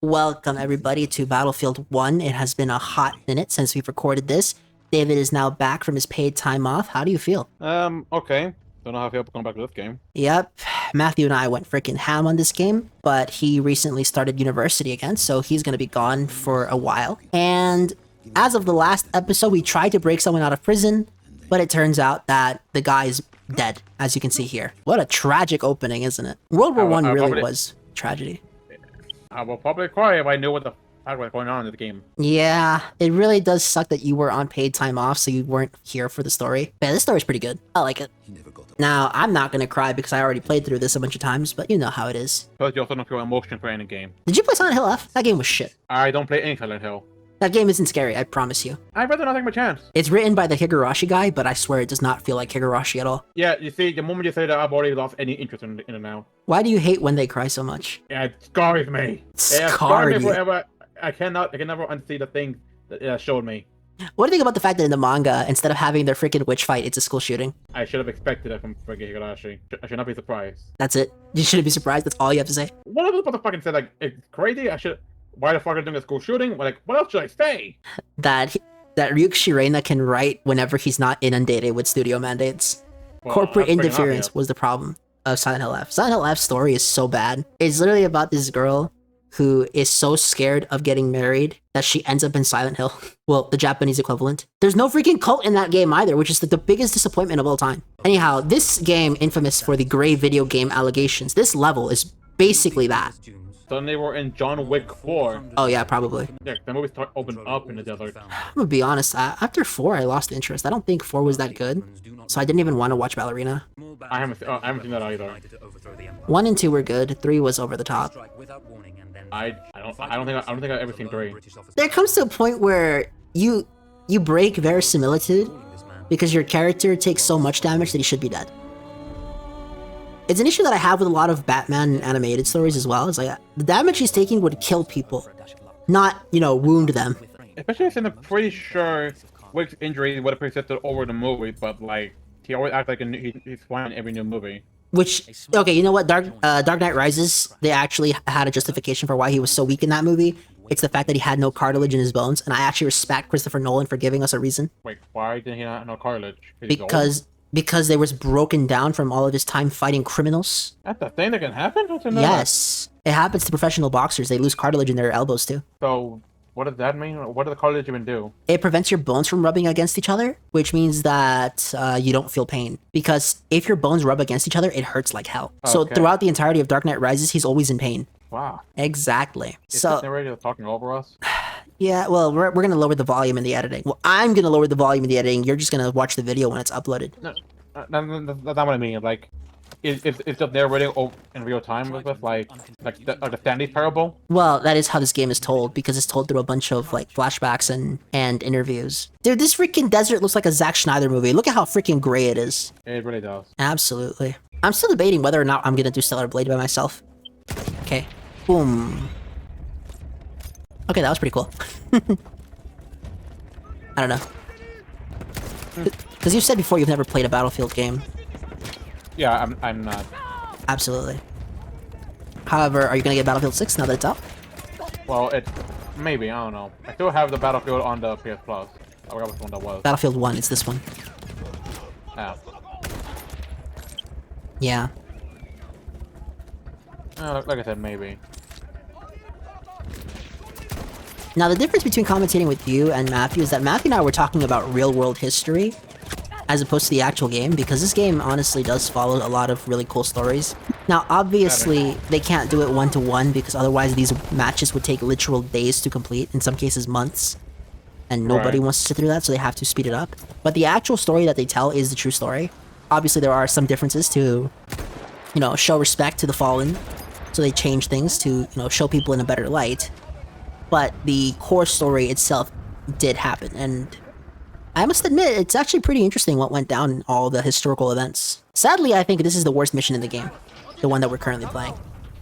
Welcome everybody to Battlefield 1. It has been a hot minute since we've recorded this. David is now back from his paid time off. How do you feel? Okay. Don't know how I feel going back to this game. Yep, Matthew and I went freaking ham on this game, but he recently started university again, so he's gonna be gone for a while. And as of the last episode, we tried to break someone out of prison, but it turns out that the guy is dead, as you can see here. What a tragic opening, isn't it? World War I really was tragedy. I will probably cry if I knew what the fuck was going on in the game. Yeah, it really does suck that you were on paid time off, so you weren't here for the story. But this story's pretty good. I like it. Now, I'm not gonna cry because I already played through this a bunch of times, but you know how it is. But you also don't feel emotion for any game. Did you play Silent Hill F? That game was shit. I don't play any Silent Hill. That game isn't scary, I promise you. I'd rather not take my chance. It's written by the Higurashi guy, but I swear it does not feel like Higurashi at all. Yeah, you see, the moment you say that, I've already lost any interest in it now. Why do you hate when they cry so much? Yeah, it scars me. It Scarred me you. forever. I can never unsee the thing that it showed me. What do you think about the fact that in the manga, instead of having their freaking witch fight, it's a school shooting? I should have expected it from friggin' Higurashi. I should not be surprised. That's it? You shouldn't be surprised, that's all you have to say? What else was the fucking say? Like, it's crazy? Why the fuck are you doing a school shooting? Like, what else should I say? That Ryuk Shirena can write whenever he's not inundated with studio mandates. Well, Corporate that's freaking interference obvious. was the problem of Silent Hill F. Silent Hill F's story is so bad. It's literally about this girl who is so scared of getting married that she ends up in Silent Hill. Well, the Japanese equivalent. There's no freaking cult in that game either, which is the biggest disappointment of all time. Anyhow, this game, infamous for the gray video game allegations, this level is basically that. Then they were in John Wick 4. Oh yeah, probably. Yeah, the movie opened up in the desert. I'm gonna be honest, after 4 I lost interest. I don't think 4 was that good, so I didn't even want to watch Ballerina. I haven't seen that either. 1 and 2 were good, 3 was over the top. I don't think I've ever seen 3. There comes to a point where you break verisimilitude because your character takes so much damage that he should be dead. It's an issue that I have with a lot of Batman animated stories as well. It's like, the damage he's taking would kill people, not, wound them. Especially since I'm pretty sure Wick's injury would have persisted over the movie, but like he always acts like he's fine in every new movie. Which, okay, you know what? Dark Knight Rises, they actually had a justification for why he was so weak in that movie. It's the fact that he had no cartilage in his bones, and I actually respect Christopher Nolan for giving us a reason. Wait, why didn't he not have no cartilage? He's old? Because they was broken down from all of his time fighting criminals. That's the thing that can happen? I didn't know Yes. It happens to professional boxers. They lose cartilage in their elbows too. that. So what does that mean? What does the cartilage even do? It prevents your bones from rubbing against each other, which means that you don't feel pain. Because if your bones rub against each other, it hurts like hell. So Okay. throughout the entirety of Dark Knight Rises, he's always in pain. Wow. Exactly. Is So this narrator talking over us? yeah, well, we're gonna lower the volume in the editing. Well, I'm gonna lower the volume in the editing. You're just gonna watch the video when it's uploaded. No, that's not what I mean. Like, is just narrating in real time with us? Like the Stanley's parable? Well, that is how this game is told, because it's told through a bunch of like flashbacks and interviews. Dude, this freaking desert looks like a Zack Snyder movie. Look at how freaking gray it is. It really does. Absolutely. I'm still debating whether or not I'm gonna do Stellar Blade by myself. Okay. Boom. Okay, that was pretty cool. I don't know. Because you said before you've never played a Battlefield game. Yeah, I'm not. Absolutely. However, are you gonna get Battlefield 6 now that it's out? Well, maybe, I don't know. I still have the Battlefield on the PS Plus. I forgot which one that was. Battlefield 1, it's this one. Yeah. Yeah. Like I said, maybe. Now, the difference between commentating with you and Matthew is that Matthew and I were talking about real-world history as opposed to the actual game, because this game honestly does follow a lot of really cool stories. Now, obviously, they can't do it one-to-one because otherwise these matches would take literal days to complete, in some cases months. And nobody Right. wants to sit through that, so they have to speed it up. But the actual story that they tell is the true story. Obviously, there are some differences to, show respect to the fallen. So they change things to, show people in a better light. But the core story itself did happen, and I must admit, it's actually pretty interesting what went down in all the historical events. Sadly, I think this is the worst mission in the game, the one that we're currently playing.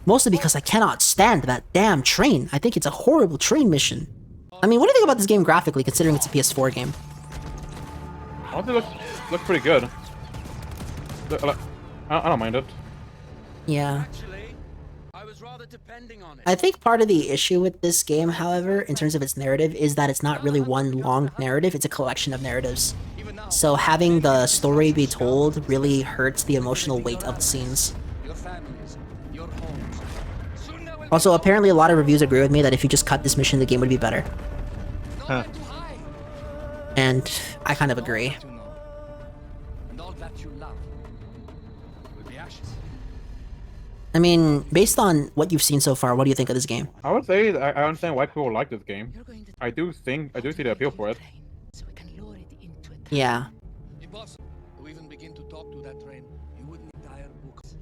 Mostly because I cannot stand that damn train. I think it's a horrible train mission. I mean, what do you think about this game graphically, considering it's a PS4 game? I think it looks pretty good. I don't mind it. Yeah. I was rather bother depending on it. I think part of the issue with this game, however, in terms of its narrative, is that it's not really one long narrative, it's a collection of narratives. So having the story be told really hurts the emotional weight of the scenes. Your families, your homes. Soon there will Also, apparently a lot of reviews agree with me that if you just cut this mission, the game would be better. be nowhere to hide. And I kind of agree. To know. And all that you love will be ashes. I mean, based on what you've seen so far, what do you think of this game? I would say I understand why people like this game. You're going to I do see the appeal for it. train, so we can lower it into a Yeah. Impossible to even begin to talk to that train. You would need entire books.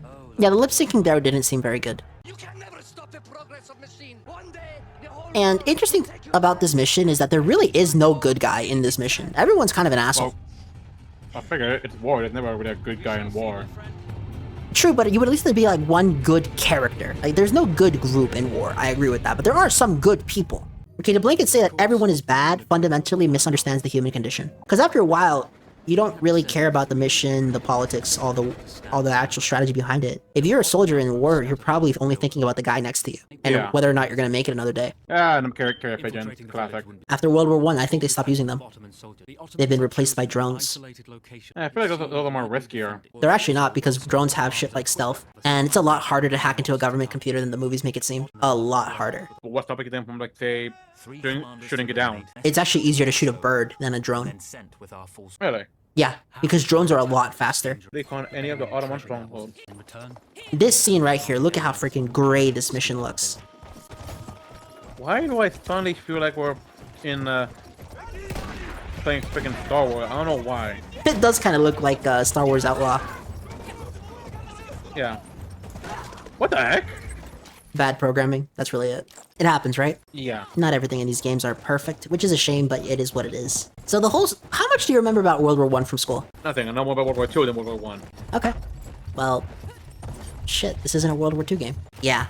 Oh, Yeah, the lip syncing there didn't seem very good. you can never stop the progress of machine. One day, the whole And world interesting will take you about this mission is that there really is no good guy in this mission. Everyone's kind of an asshole. Well, I figure it's war. There's never really a good guy in war. True, but you would at least be like one good character. Like, there's no good group in war. I agree with that, but there are some good people. Okay, to blanket say that everyone is bad fundamentally misunderstands the human condition. Because after a while, you don't really care about the mission, the politics, all the actual strategy behind it. If you're a soldier in war, you're probably only thinking about the guy next to you and Yeah. whether or not you're gonna make it another day. Yeah, and I'm carrier pigeon. Classic. After World War I think they stopped using them. They've been replaced by drones. Yeah, I feel like those are more riskier. They're actually not, because drones have shit like stealth, and it's a lot harder to hack into a government computer than the movies make it seem. A lot harder. But what's stopping them from, like, say, shooting it down? It's actually easier to shoot a bird than a drone. Really? Yeah, because drones are a lot faster. They found any of the Ottoman strongholds. This scene right here, look at how freaking gray this mission looks. Why do I suddenly feel like we're in playing freaking Star Wars? I don't know why. It does kind of look like Star Wars Outlaw. Yeah. What the heck? Bad programming, that's really it. It happens, right? Yeah. Not everything in these games are perfect, which is a shame, but it is what it is. So the whole... How much do you remember about World War I from school? Nothing. I know more about World War II than World War One. Okay. Well... Shit, this isn't a World War II game. Yeah.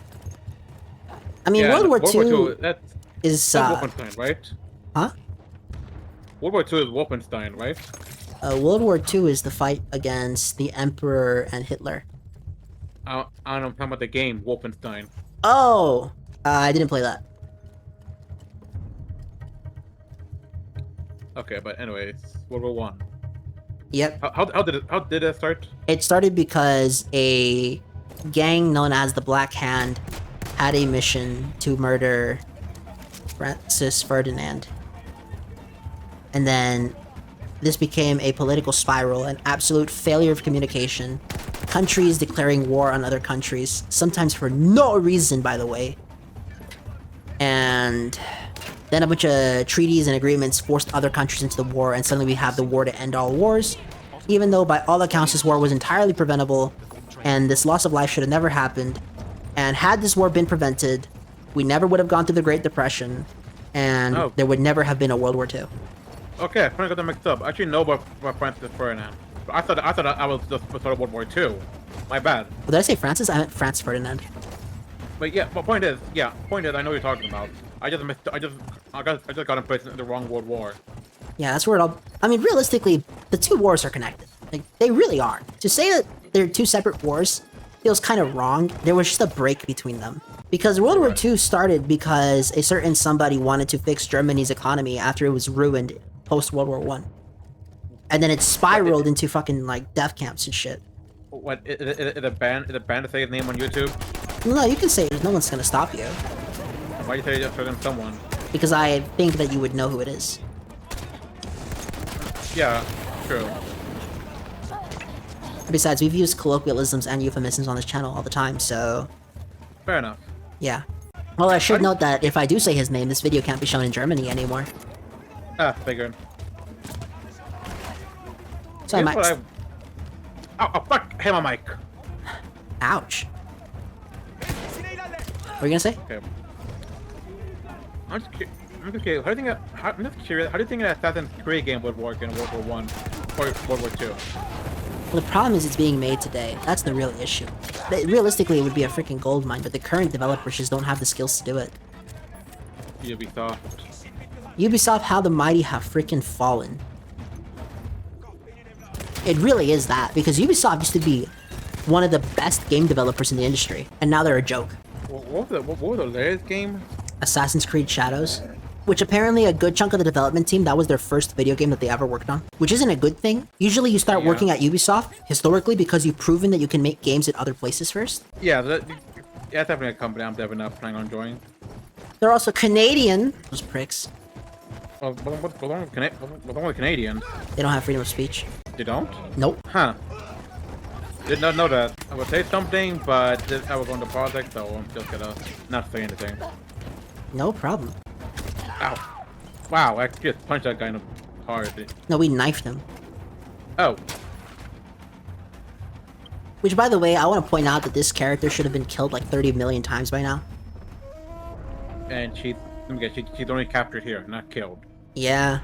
I mean, Yeah, World War II II, that's is... Wolfenstein, right? Huh? World War II is Wolfenstein, right? World War II is the fight against the Emperor and Hitler. I don't know. I'm talking about the game Wolfenstein. Oh! I didn't play that. Okay, but anyways, World War One. Yep. How did it start? It started because a gang known as the Black Hand had a mission to murder Francis Ferdinand. And then this became a political spiral, an absolute failure of communication. Countries declaring war on other countries, sometimes for no reason, by the way. And then a bunch of treaties and agreements forced other countries into the war, and suddenly we have the war to end all wars. Even though by all accounts this war was entirely preventable, and this loss of life should have never happened. And had this war been prevented, we never would have gone through the Great Depression, and Oh. there would never have been a World War II. Okay, I finally got them mixed up. I actually know about Francis Ferdinand. I thought I was just the start of World War II. My bad. Well, did I say Francis? I meant Franz Ferdinand. But yeah, point is, I know what you're talking about. I just got him placed in the wrong World War. Yeah, that's where it all... I mean, realistically, the two wars are connected. Like, they really are. To say that they're two separate wars feels kind of wrong. There was just a break between them. Because World War II started because a certain somebody wanted to fix Germany's economy after it was ruined post-World War I. And then it spiraled into fucking, like, death camps and shit. What, is it a band to say his name on YouTube? No, you can say it. No one's gonna stop you. Why you say just certain someone? Because I think that you would know who it is. Yeah, true. Besides, we've used colloquialisms and euphemisms on this channel all the time, so... Fair enough. Yeah. Well, I should note that if I do say his name, this video can't be shown in Germany anymore. Ah, figured. So I Here's might... what oh, fuck! Hit my mic. Ouch. What are you gonna say? Okay. I'm just curious. How do you think an Assassin's Creed game would work in World War One or World War Two? Well, the problem is it's being made today. That's the real issue. Realistically, it would be a freaking goldmine, but the current developers just don't have the skills to do it. Ubisoft. Ubisoft, how the mighty have freaking fallen. It really is that, because Ubisoft used to be one of the best game developers in the industry, and now they're a joke. What was the latest game? Assassin's Creed Shadows, which apparently a good chunk of the development team, that was their first video game that they ever worked on, which isn't a good thing. Usually you start working at Ubisoft, historically, because you've proven that you can make games in other places first. Yeah, that's definitely a company I'm definitely not planning on joining. They're also Canadian, those pricks. Oh, what's wrong with Canadians? They don't have freedom of speech. They don't? Nope. Huh. Did not know that. I would say something, but I was on the project, so I'm just gonna not say anything. No problem. Ow. Wow, I just punched that guy in the heart. No, we knifed him. Oh. Which, by the way, I want to point out that this character should have been killed like 30 million times by now. And let me guess, she's only captured here, not killed. Yeah.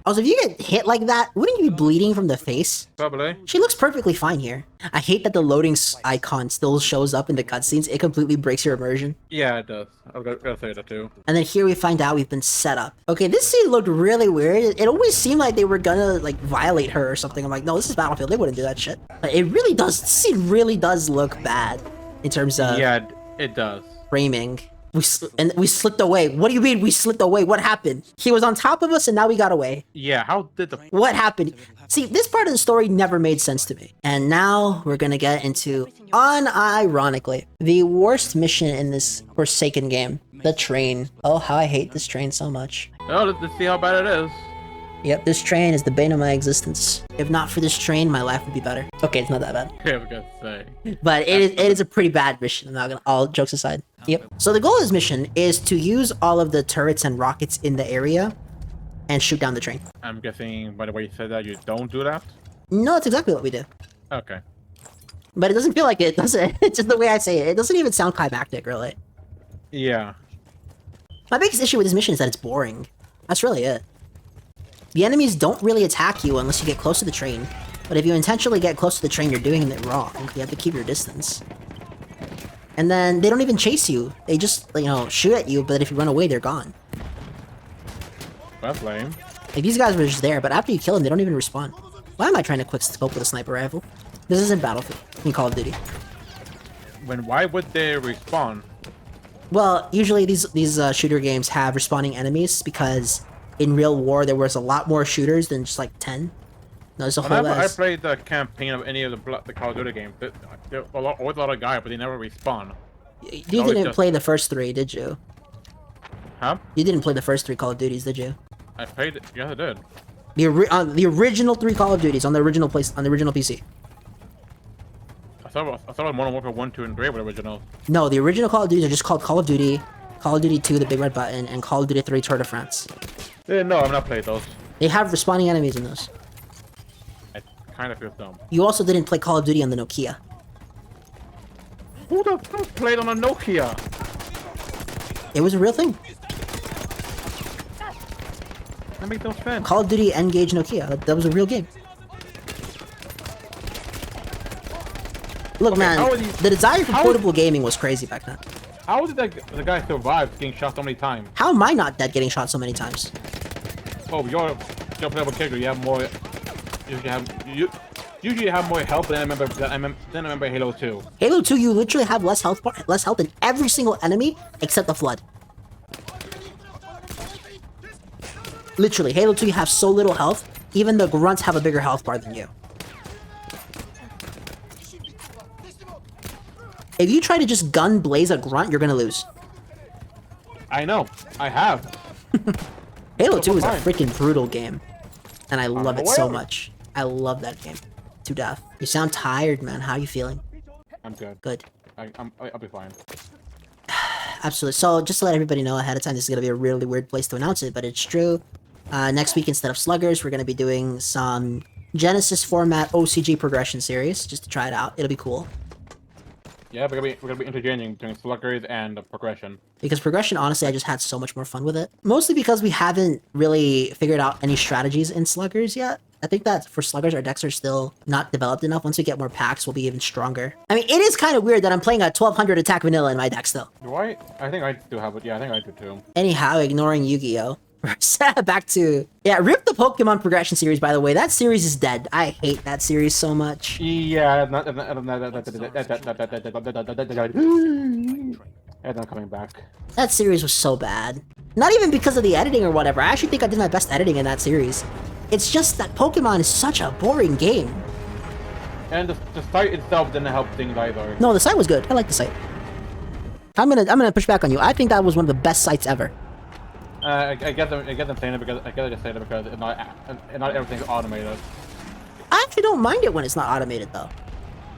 Also, if you get hit like that, wouldn't you be bleeding from the face? Probably. She looks perfectly fine here. I hate that the loading icon still shows up in the cutscenes. It completely breaks your immersion. Yeah, it does. I was gonna say that too. And then here we find out we've been set up. Okay, this scene looked really weird. It always seemed like they were gonna, like, violate her or something. I'm like, no, this is Battlefield. They wouldn't do that shit. But it really does, this scene really does look bad in terms of Yeah, it does. framing. We slipped away. What do you mean we slipped away? What happened? He was on top of us and now we got away. Yeah, how did the... What happened? See, this part of the story never made sense to me. And now we're gonna get into, unironically, the worst mission in this Forsaken game. The train. Oh, how I hate this train so much. Oh, let's see how bad it is. Yep, this train is the bane of my existence. If not for this train, my life would be better. Okay, it's not that bad. Yeah, I was gonna say. But it is a pretty bad mission. I'm not gonna, all jokes aside. Yep. So the goal of this mission is to use all of the turrets and rockets in the area and shoot down the train. I'm guessing, by the way you said that, you don't do that? No, it's exactly what we do. Okay. But it doesn't feel like it, does it? It's just the way I say it. It doesn't even sound climactic, really. Yeah. My biggest issue with this mission is that it's boring. That's really it. The enemies don't really attack you unless you get close to the train. But if you intentionally get close to the train, you're doing it wrong. You have to keep your distance. And then they don't even chase you. They just, you know, shoot at you, but if you run away, they're gone. That's lame. Like, these guys were just there, but after you kill them, they don't even respawn. Why am I trying to quick scope with a sniper rifle? This isn't Battlefield in Call of Duty. Why would they respawn? Well, usually these shooter games have respawning enemies because in real war there was a lot more shooters than just like 10. No, there's a whole Whenever I ass... played the campaign of any of the Call of Duty games, there were always a lot of guys, but they never respawn. You always didn't just- play the first 3, did you? Huh? You didn't play the first 3 Call of Duties, did you? I played it. Yes, I did. The original 3 Call of Duties on the original PC. I thought it was Modern Warfare 1, 2, and 3 were the originals. No, the original Call of Duties are just called Call of Duty, Call of Duty 2, the Big Red Button, and Call of Duty 3, Tour de France. No, I've not played those. They have respawning enemies in those. I kind of feel dumb. You also didn't play Call of Duty on the Nokia. Who the fuck played on a Nokia? It was a real thing. That makes no sense. Call of Duty Engage Nokia. That was a real game. Look, man, how are these- the desire for how- portable gaming was crazy back then. How did the guy survive getting shot so many times? How am I not dead getting shot so many times? Oh, you're a playable character. You have more. Usually have more health than I remember Halo 2. Halo 2, you literally have less health than every single enemy except the Flood. Literally, Halo 2, you have so little health, even the grunts have a bigger health bar than you. If you try to just gun blaze a grunt, you're gonna lose. I know. I have. Halo 2 is a fine. freaking brutal game. And I love it so aware. much. I love that game. To death. You sound tired, man. How you feeling? I'm good. Good. I'll be fine. Absolutely. So, just to let everybody know ahead of time, this is going to be a really weird place to announce it, but it's true. Next week, instead of Sluggers, we're going to be doing some Genesis format OCG progression series, just to try it out. It'll be cool. Yeah, we're gonna be interchanging between sluggers and progression. Because progression, honestly, I just had so much more fun with it. Mostly because we haven't really figured out any strategies in Sluggers yet. I think that for Sluggers, our decks are still not developed enough. Once we get more packs, we'll be even stronger. I mean, it is kind of weird that I'm playing a 1200 attack vanilla in my decks, though. Do I? I think I do have it. Yeah, I think I do too. Anyhow, ignoring Yu-Gi-Oh! Back to yeah, rip the Pokemon progression series. By the way, that series is dead. I hate that series so much. Yeah, not coming back. That series was so bad. Not even because of the editing or whatever. I actually think I did my best editing in that series. It's just that Pokemon is such a boring game. And the site itself didn't help things either. No, the site was good. I like the site. I'm gonna push back on you. I think that was one of the best sites ever. I guess I'm saying it because not everything's automated. I actually don't mind it when it's not automated though.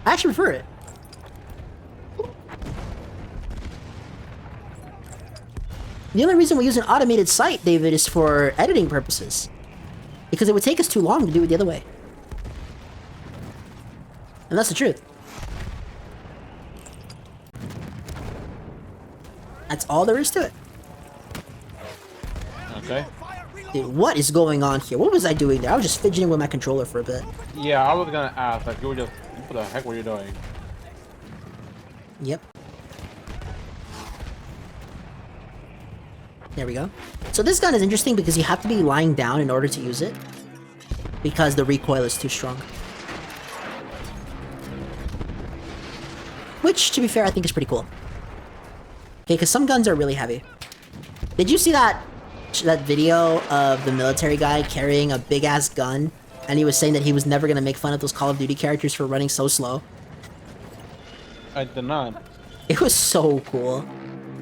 I actually prefer it. The only reason we use an automated site, David, is for editing purposes. Because it would take us too long to do it the other way. And that's the truth. That's all there is to it. Okay. Dude, what is going on here? What was I doing there? I was just fidgeting with my controller for a bit. Yeah, I was gonna ask, like, you were just, what the heck were you doing? Yep. There we go. So this gun is interesting because you have to be lying down in order to use it. Because the recoil is too strong. Which, to be fair, I think is pretty cool. Okay, because some guns are really heavy. Did you see that video of the military guy carrying a big-ass gun? And he was saying that he was never going to make fun of those Call of Duty characters for running so slow? I did not. It was so cool.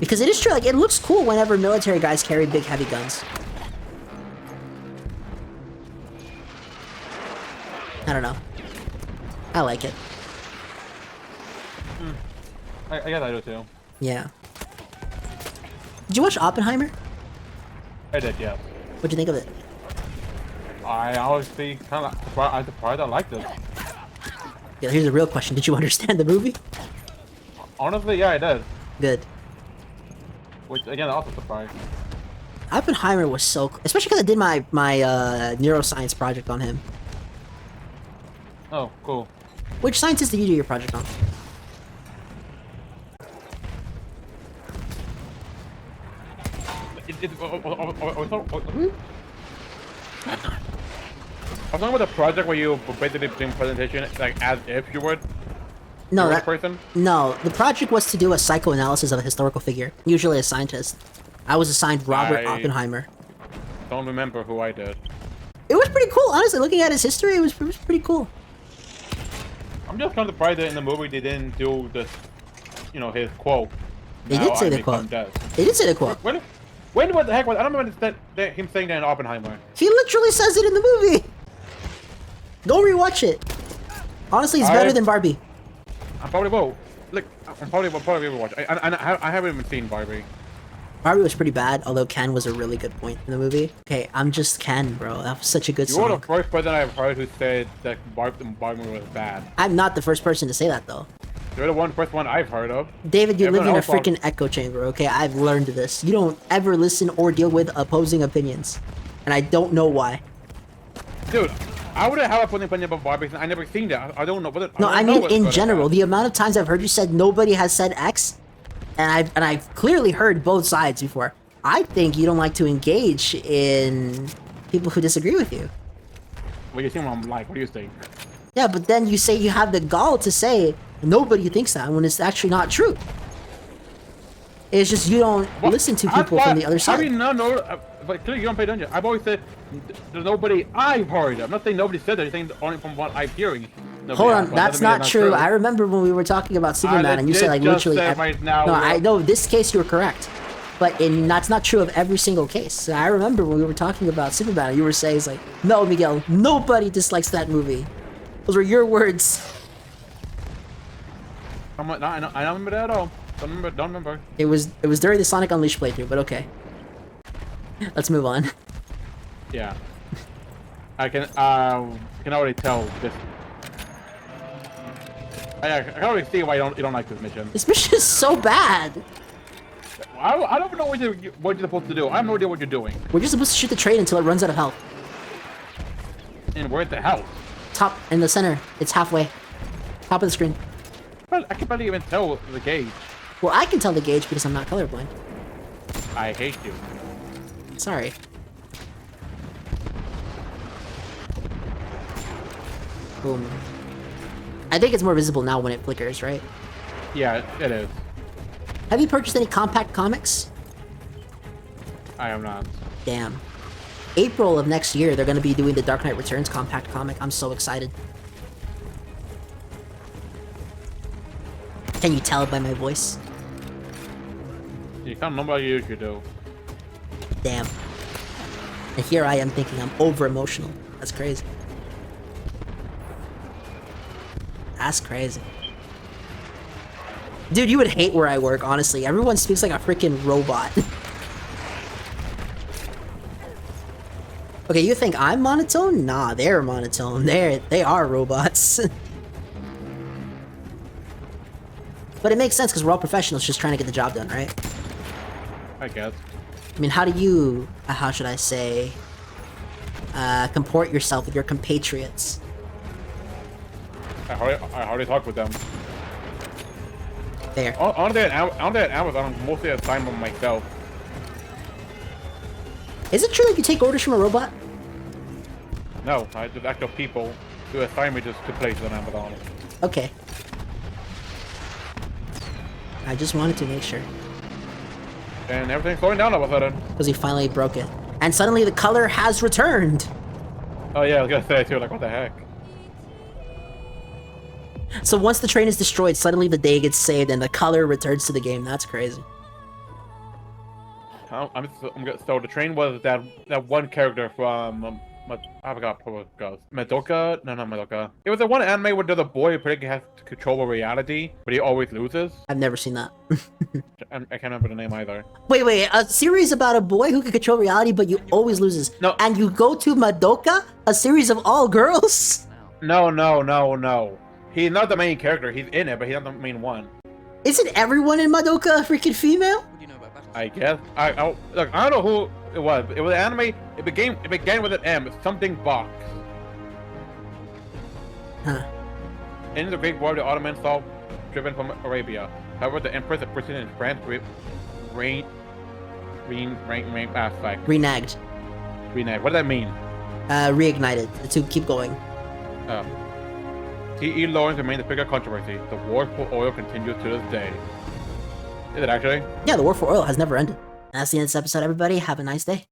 Because it is true, like, it looks cool whenever military guys carry big, heavy guns. I don't know. I like it. I guess I do too. Yeah. Did you watch Oppenheimer? I did, yeah. What'd you think of it? I honestly kind of I'm surprised I liked it. Yeah, here's a real question. Did you understand the movie? Honestly, yeah, I did. Good. Which again, also surprised. Oppenheimer was so cool. Especially because I did my neuroscience project on him. Oh, cool. Which scientist did you do your project on? I'm talking about the project where you basically doing presentation like as if you would. No, you were that, a person. no. The project was to do a psychoanalysis of a historical figure, usually a scientist. I was assigned Robert Oppenheimer. Don't remember who I did. It was pretty cool, honestly. Looking at his history, it was pretty cool. I'm just kind of surprised that in the movie they didn't do this, you know, his quote. They "Now did say I the become quote. death." They did say the quote. When what the heck was? I don't remember him saying that in Oppenheimer. He literally says it in the movie. Go rewatch it. Honestly, it's better than Barbie. I probably will. Look, I'm probably will watch. I haven't even seen Barbie. Barbie was pretty bad, although Ken was a really good point in the movie. Okay, I'm just Ken, bro. That was such a good You were song. the first person I've heard who said that Barbie was bad. I'm not the first person to say that, though. You're the first one I've heard of. David, you live Everyone in a else freaking echo chamber, okay? I've learned this. You don't ever listen or deal with opposing opinions. And I don't know why. Dude, I would have an opinion about Barbie. I never seen that. I don't know. No, I mean in general. The amount of times I've heard you said nobody has said X, and I've clearly heard both sides before. I think you don't like to engage in people who disagree with you. Well, you see what I'm like. What do you think? Yeah, but then you say you have the gall to say nobody thinks that when it's actually not true. It's just you don't listen to people from the other side. I mean, no, but clearly you don't pay attention. I've always said there's nobody I've heard. I'm not saying nobody said anything, only from what I'm hearing. Hold on, that's not true. I remember when we were talking about Superman, and you said like literally. Right now, no, I know this case you were correct, but that's not true of every single case. So I remember when we were talking about Superman, and you were saying it's like, no, Miguel, nobody dislikes that movie. Those were your words. I don't remember that at all. Don't remember. It was during the Sonic Unleashed playthrough, but okay. Let's move on. Yeah. I can already tell this. I can already see why you don't like this mission. This mission is so bad. I don't know what you're supposed to do. I have no idea what you're doing. We're just supposed to shoot the train until it runs out of health. And where's the hell? Top in the center. It's halfway. Top of the screen. Well, I can barely even tell the gauge. Well, I can tell the gauge because I'm not colorblind. I hate you. Sorry. Boom. I think it's more visible now when it flickers, right? Yeah, it is. Have you purchased any compact comics? I am not. Damn. April of next year, they're gonna be doing the Dark Knight Returns compact comic. I'm so excited. Can you tell by my voice? You can't remember you usually do. Damn. And here I am thinking I'm over emotional. That's crazy. That's crazy. Dude, you would hate where I work, honestly. Everyone speaks like a freaking robot. Okay, you think I'm monotone? Nah, they're monotone. They are robots. But it makes sense because we're all professionals just trying to get the job done, right? I guess. I mean, how do you, how should I say, comport yourself with your compatriots? I hardly talk with them. There. On that Amazon, I'm mostly assigned with myself. Is it true that you take orders from a robot? No, I just actual people who assign me just to places on Amazon. Okay. I just wanted to make sure. And everything's slowing down all of a sudden. Because he finally broke it. And suddenly the color has returned! Oh yeah, I was gonna say too, like what the heck? So once the train is destroyed, suddenly the day gets saved and the color returns to the game. That's crazy. So the train was that one character from I forgot what it was. Madoka? No, not Madoka. It was the one anime where there's a boy who predictably has control of reality, but he always loses. I've never seen that. I can't remember the name either. Wait, a series about a boy who can control reality, but you always loses. No. And you go to Madoka, a series of all girls? No. He's not the main character. He's in it, but he's not the main one. Isn't everyone in Madoka a freaking female? What do you know about Battlestar? I guess. Look, I don't know who it was. It was an anime. It began with an M. Something box. Huh. In the Great War, the Ottomans saw driven from Arabia. However, the Empress of Britain and France reneged. What does that mean? Reignited to keep going. T.E. Lawrence remains a bigger controversy. The war for oil continues to this day. Is it actually? Yeah, the war for oil has never ended. And that's the end of this episode, everybody. Have a nice day.